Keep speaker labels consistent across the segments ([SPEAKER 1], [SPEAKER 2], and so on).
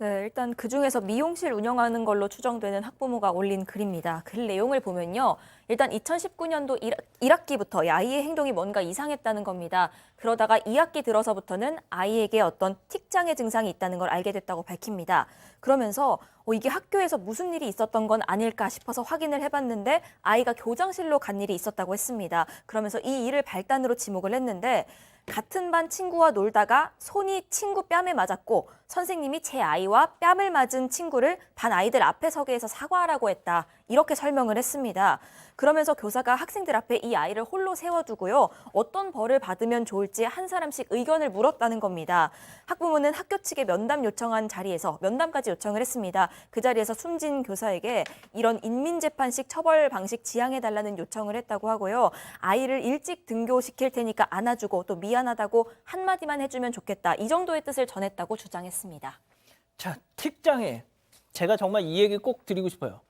[SPEAKER 1] 네, 일단 그중에서 미용실 운영하는 걸로 추정되는 학부모가 올린 글입니다. 글 내용을 보면요. 일단 2019년도 1학기부터 아이의 행동이 뭔가 이상했다는 겁니다. 그러다가 2학기 들어서부터는 아이에게 어떤 틱장애 증상이 있다는 걸 알게 됐다고 밝힙니다. 그러면서 이게 학교에서 무슨 일이 있었던 건 아닐까 싶어서 확인을 해봤는데 아이가 교장실로 간 일이 있었다고 했습니다. 그러면서 이 일을 발단으로 지목을 했는데 같은 반 친구와 놀다가 손이 친구 뺨에 맞았고 선생님이 제 아이와 뺨을 맞은 친구를 반 아이들 앞에 서게 해서 사과하라고 했다. 이렇게 설명을 했습니다. 그러면서 교사가 학생들 앞에 이 아이를 홀로 세워두고요. 어떤 벌을 받으면 좋을지 한 사람씩 의견을 물었다는 겁니다. 학부모는 학교 측에 면담 요청한 자리에서 면담까지 요청을 했습니다. 그 자리에서 숨진 교사에게 이런 인민재판식 처벌 방식 지향해달라는 요청을 했다고 하고요. 아이를 일찍 등교시킬 테니까 안아주고 또 미안하다고 한마디만 해주면 좋겠다. 이 정도의 뜻을 전했다고 주장했습니다.
[SPEAKER 2] 자, 틱장애. 제가 정말 이 얘기 꼭 드리고 싶어요.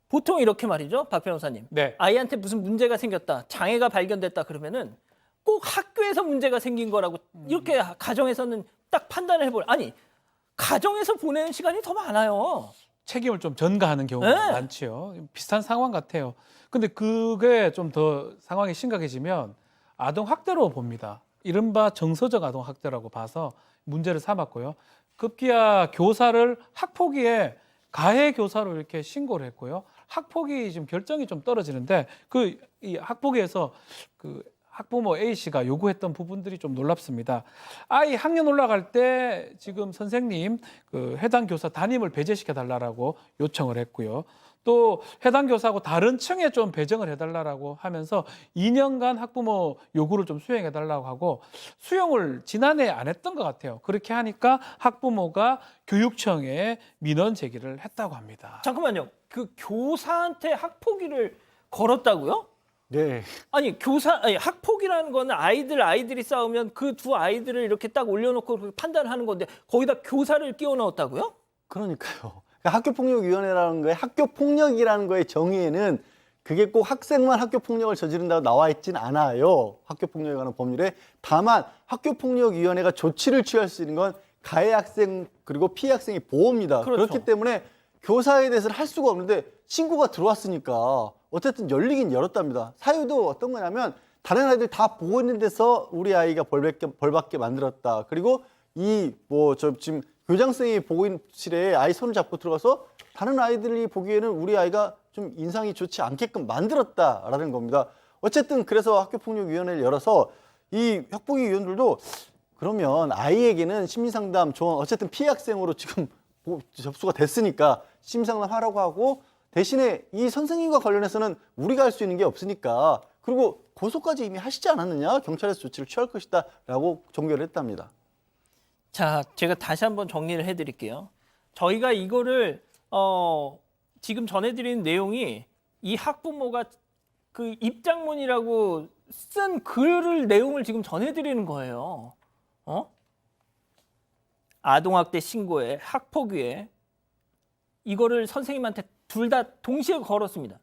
[SPEAKER 2] 보통 이렇게 말이죠, 박 변호사님.
[SPEAKER 3] 네.
[SPEAKER 2] 아이한테 무슨 문제가 생겼다, 장애가 발견됐다 그러면은 꼭 학교에서 문제가 생긴 거라고 이렇게 가정에서는 딱 판단을 해볼. 아니, 가정에서 보내는 시간이 더 많아요.
[SPEAKER 3] 책임을 좀 전가하는 경우가
[SPEAKER 2] 네.
[SPEAKER 3] 많지요. 비슷한 상황 같아요. 근데 그게 좀 더 상황이 심각해지면 아동 학대로 봅니다. 이른바 정서적 아동 학대라고 봐서 문제를 삼았고요. 급기야 교사를 학폭위에 가해 교사로 이렇게 신고를 했고요. 학폭위 지금 결정이 좀 떨어지는데 이 학폭위에서 그 학부모 A 씨가 요구했던 부분들이 좀 놀랍습니다. 아이 학년 올라갈 때 지금 선생님 그 해당 교사 담임을 배제시켜 달라고 요청을 했고요. 또 해당 교사하고 다른 층에 좀 배정을 해달라고 하면서 2년간 학부모 요구를 좀 수용해 달라고 하고 수용을 지난해 안 했던 것 같아요. 그렇게 하니까 학부모가 교육청에 민원 제기를 했다고 합니다.
[SPEAKER 2] 잠깐만요. 그 교사한테 학폭위를 걸었다고요?
[SPEAKER 4] 네.
[SPEAKER 2] 아니, 학폭이라는 거는 아이들이 싸우면 그 두 아이들을 이렇게 딱 올려놓고 그렇게 판단하는 건데 거기다 교사를 끼워 넣었다고요?
[SPEAKER 4] 그러니까요. 학교폭력위원회라는 거에 학교폭력이라는 거의 정의에는 그게 꼭 학생만 학교폭력을 저지른다고 나와 있진 않아요. 학교폭력에 관한 법률에. 다만 학교폭력위원회가 조치를 취할 수 있는 건 가해 학생 그리고 피해 학생의 보호입니다.
[SPEAKER 2] 그렇죠.
[SPEAKER 4] 그렇기 때문에 교사에 대해서는 할 수가 없는데 신고가 들어왔으니까 어쨌든 열리긴 열었답니다. 사유도 어떤 거냐면 다른 아이들 다 보고 있는 데서 우리 아이가 벌받게 만들었다. 그리고 지금 교장선생님이 보호실에 아이 손을 잡고 들어가서 다른 아이들이 보기에는 우리 아이가 좀 인상이 좋지 않게끔 만들었다라는 겁니다. 어쨌든 그래서 학교폭력위원회를 열어서 이 학폭위 위원들도 그러면 아이에게는 심리상담 조언 어쨌든 피해 학생으로 지금 접수가 됐으니까 심리상담 하라고 하고 대신에 이 선생님과 관련해서는 우리가 할 수 있는 게 없으니까 그리고 고소까지 이미 하시지 않았느냐 경찰에서 조치를 취할 것이다 라고 종결을 했답니다.
[SPEAKER 2] 자, 제가 다시 한번 정리를 해드릴게요. 저희가 이거를 지금 전해드리는 내용이 이 학부모가 그 입장문이라고 쓴 글을 내용을 지금 전해드리는 거예요. 아동학대 신고에 학폭위에 이거를 선생님한테 둘 다 동시에 걸었습니다.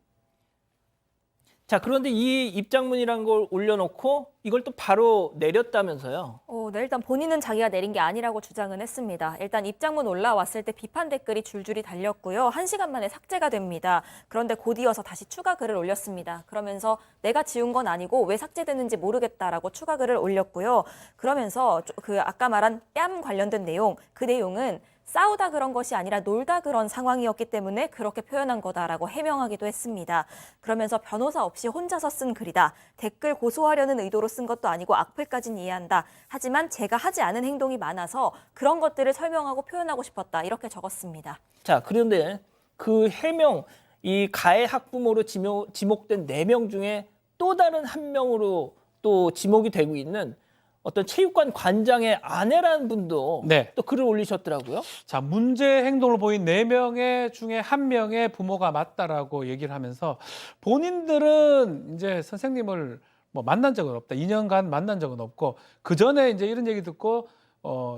[SPEAKER 2] 자, 그런데 이 입장문이라는 걸 올려놓고 이걸 또 바로 내렸다면서요.
[SPEAKER 1] 네, 일단 본인은 자기가 내린 게 아니라고 주장은 했습니다. 일단 입장문 올라왔을 때 비판 댓글이 줄줄이 달렸고요. 1시간 만에 삭제가 됩니다. 그런데 곧 이어서 다시 추가 글을 올렸습니다. 그러면서 내가 지운 건 아니고 왜 삭제됐는지 모르겠다라고 추가 글을 올렸고요. 그러면서 그 아까 말한 뺨 관련된 내용, 그 내용은 싸우다 그런 것이 아니라 놀다 그런 상황이었기 때문에 그렇게 표현한 거다라고 해명하기도 했습니다. 그러면서 변호사 없이 혼자서 쓴 글이다. 댓글 고소하려는 의도로 쓴 것도 아니고 악플까지는 이해한다. 하지만 제가 하지 않은 행동이 많아서 그런 것들을 설명하고 표현하고 싶었다. 이렇게 적었습니다.
[SPEAKER 2] 자, 그런데 그 해명, 이 가해 학부모로 지목된 4명 중에 또 다른 한 명으로 또 지목이 되고 있는 어떤 체육관 관장의 아내라는 분도
[SPEAKER 3] 네.
[SPEAKER 2] 또 글을 올리셨더라고요.
[SPEAKER 3] 자, 문제 행동을 보인 4명의 중에 1명의 부모가 맞다라고 얘기를 하면서 본인들은 이제 선생님을 뭐 만난 적은 없다. 2년간 만난 적은 없고 그 전에 이제 이런 얘기 듣고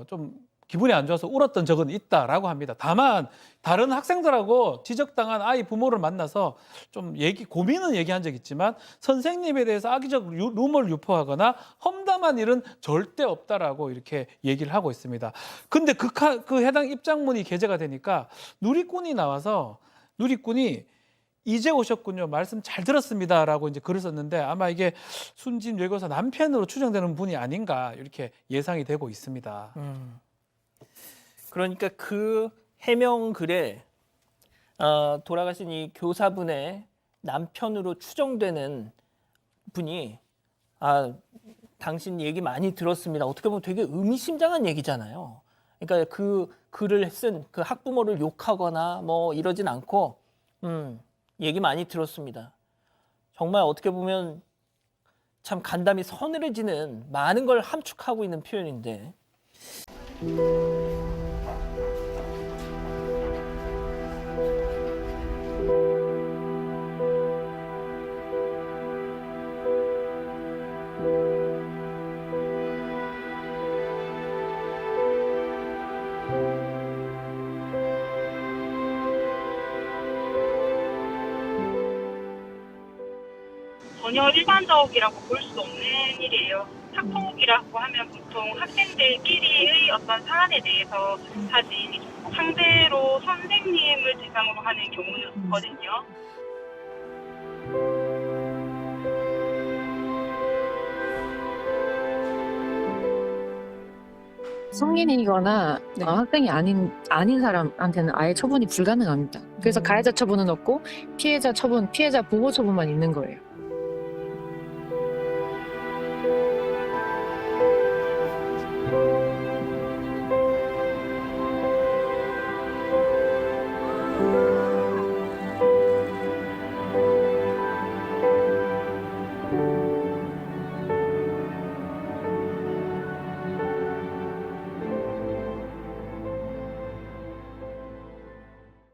[SPEAKER 3] 좀 기분이 안 좋아서 울었던 적은 있다라고 합니다. 다만 다른 학생들하고 지적당한 아이 부모를 만나서 좀 고민은 얘기한 적 있지만 선생님에 대해서 악의적 루머를 유포하거나 험담한 일은 절대 없다라고 이렇게 얘기를 하고 있습니다. 근데 그 해당 입장문이 게재가 되니까 누리꾼이 나와서 누리꾼이 이제 오셨군요. 말씀 잘 들었습니다라고 이제 글을 썼는데 아마 이게 순진 외교사 남편으로 추정되는 분이 아닌가 이렇게 예상이 되고 있습니다.
[SPEAKER 2] 그러니까 그 해명 글에 돌아가신 이 교사분의 남편으로 추정되는 분이 당신 얘기 많이 들었습니다. 어떻게 보면 되게 의미심장한 얘기잖아요. 그러니까 그 글을 쓴 그 학부모를 욕하거나 뭐 이러진 않고 얘기 많이 들었습니다. 정말 어떻게 보면 참 간담이 서늘해지는 많은 걸 함축하고 있는 표현인데
[SPEAKER 5] 전혀 일반적이라고 볼 수 없는 일이에요. 학폭이라고 하면 보통 학생들끼리의 어떤 사안에 대해서 하지 상대로 선생님을 대상으로 하는 경우는 없거든요.
[SPEAKER 6] 성인이거나 학생이 아닌 사람한테는 아예 처분이 불가능합니다. 그래서 가해자 처분은 없고 피해자 보호 처분만 있는 거예요.